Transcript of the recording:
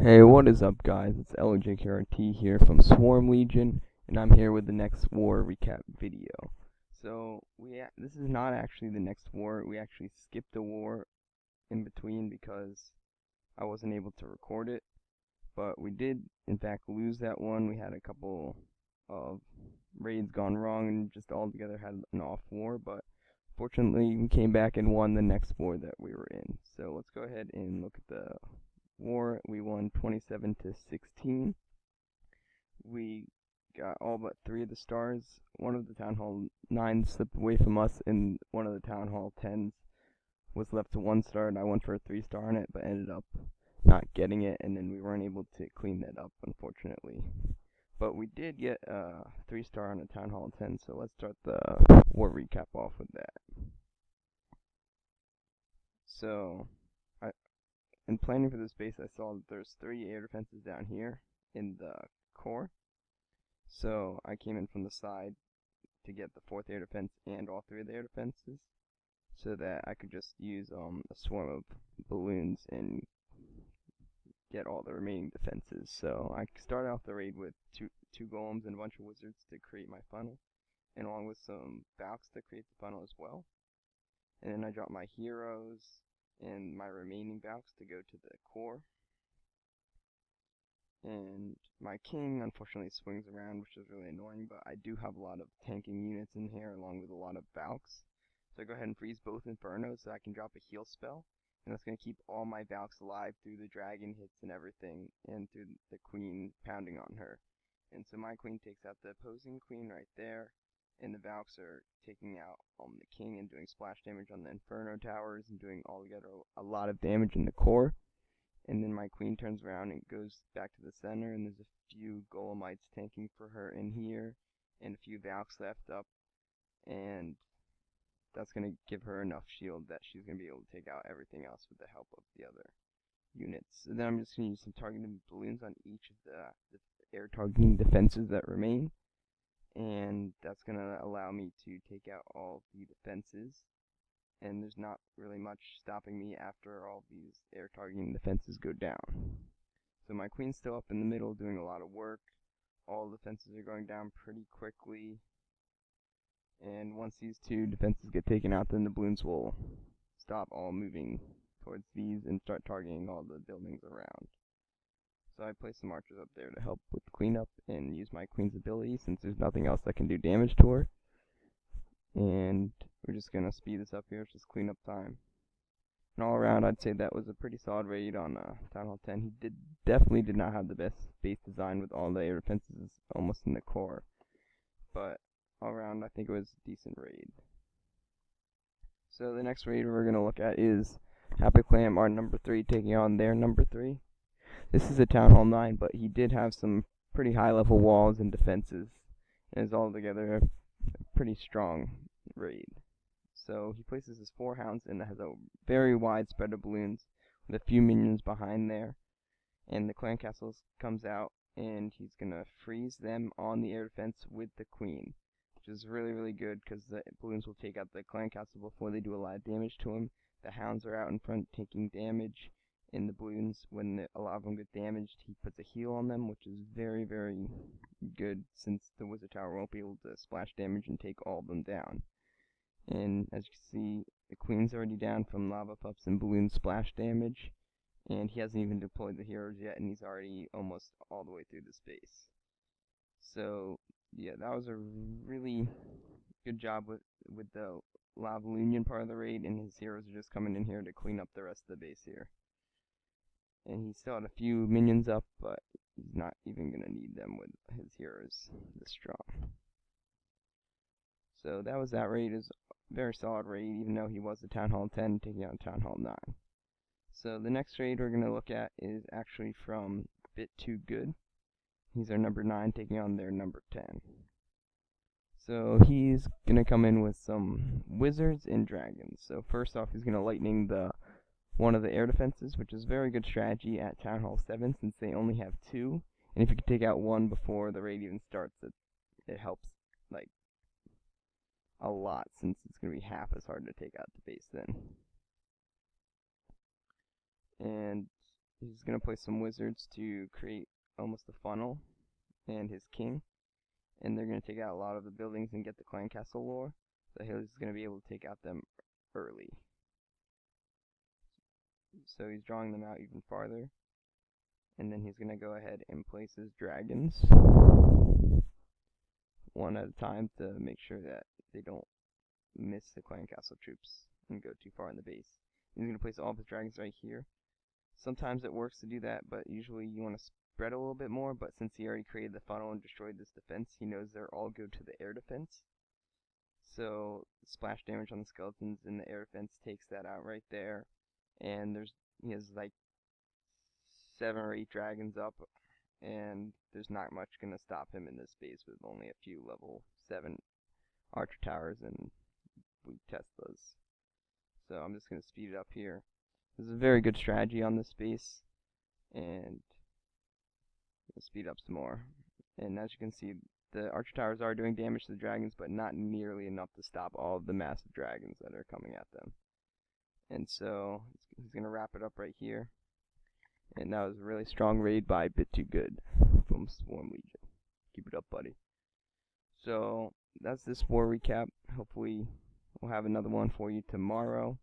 Hey, what is up, guys? It's LJKRT here from SwarmLegion, and I'm here with the next war recap video. So, this is not actually the next war. We actually skipped a war in between because I wasn't able to record it. But we did, in fact, lose that one. We had a couple of raids gone wrong and just all together had an off war. But fortunately, we came back and won the next war that we were in. So let's go ahead and look at the war. We won 27-16. We got all but 3 of the stars. One of the Town Hall 9s slipped away from us, and one of the Town Hall 10s was left to 1 star, and I went for a 3-star on it, but ended up not getting it, and then we weren't able to clean that up, unfortunately. But we did get a 3-star on a Town Hall 10, so let's start the war recap off with that. So, in planning for this base, I saw that there's 3 air defenses down here in the core. So I came in from the side to get the 4th air defense and all 3 of the air defenses, so that I could just use a swarm of balloons and get all the remaining defenses. So I started off the raid with two golems and a bunch of wizards to create my funnel, and along with some valks to create the funnel as well. And then I dropped my heroes and my remaining valks to go to the core. And my king unfortunately swings around, which is really annoying, but I do have a lot of tanking units in here along with a lot of valks. So I go ahead and freeze both infernos so I can drop a heal spell, and that's going to keep all my valks alive through the dragon hits and everything, and through the queen pounding on her. And so my queen takes out the opposing queen right there, and the valks are taking out the king and doing splash damage on the inferno towers and doing altogether a lot of damage in the core. And then my queen turns around and goes back to the center, and there's a few golemites tanking for her in here, and a few valks left up, and that's going to give her enough shield that she's going to be able to take out everything else with the help of the other units. So then I'm just going to use some targeted balloons on each of the air targeting defenses that remain, and that's going to allow me to take out all the defenses. And there's not really much stopping me after all these air targeting defenses go down. So my queen's still up in the middle doing a lot of work. All the defenses are going down pretty quickly. And once these 2 defenses get taken out, then the balloons will stop all moving towards these and start targeting all the buildings around. So I place some archers up there to help with cleanup and use my queen's ability since there's nothing else that can do damage to her. And we're just going to speed this up here. It's just cleanup time. And all around, I'd say that was a pretty solid raid on Town Hall 10. He definitely did not have the best base design with all the air defenses almost in the core. But all around, I think it was a decent raid. So the next raid we're going to look at is Happy Clam, our number 3, taking on their number 3. This is a Town Hall 9, but he did have some pretty high level walls and defenses. And it's all together a pretty strong raid. So he places his 4 hounds and has a very wide spread of balloons with a few minions behind there. And the clan castle comes out, and he's gonna freeze them on the air defense with the queen, which is really, really good because the balloons will take out the clan castle before they do a lot of damage to him. The hounds are out in front taking damage, and the balloons, when a lot of them get damaged, he puts a heal on them, which is very, very good since the wizard tower won't be able to splash damage and take all of them down. And as you can see, the queen's already down from lava pups and balloon splash damage, and he hasn't even deployed the heroes yet, and he's already almost all the way through the space. So yeah, that was a really good job with the lava union part of the raid, and his heroes are just coming in here to clean up the rest of the base here. And he still had a few minions up, but he's not even going to need them with his heroes this strong. So that was that raid. It was a very solid raid, even though he was a Town Hall 10 taking on Town Hall 9. So the next raid we're going to look at is actually from Bit Too Good. He's our number 9 taking on their number 10. So he's going to come in with some wizards and dragons. So first off, he's going to lightning one of the air defenses, which is a very good strategy at Town Hall 7 since they only have 2. And if you can take out 1 before the raid even starts, it helps like a lot since it's going to be half as hard to take out the base then. And He's going to play some wizards to create almost a funnel and his king. And they're going to take out a lot of the buildings and get the clan castle lore. So he's going to be able to take out them early. So he's drawing them out even farther. And then he's going to go ahead and place his dragons one at a time to make sure that they don't miss the clan castle troops and go too far in the base. He's going to place all of his dragons right here. Sometimes it works to do that, but usually you want to spread a little bit more. But since he already created the funnel and destroyed this defense, he knows they're all go to the air defense. So splash damage on the skeletons in the air defense takes that out right there. And he has like 7 or 8 dragons up, and there's not much going to stop him in this base with only a few level 7 archer towers and weak Teslas. So I'm just going to speed it up here. This is a very good strategy on this base, and speed up some more. And as you can see, the archer towers are doing damage to the dragons, but not nearly enough to stop all of the massive dragons that are coming at them. And so he's going to wrap it up right here. And that was a really strong raid by Bit Too Good from SwarmLegion. Keep it up, buddy. So that's this war recap. Hopefully we'll have another one for you tomorrow.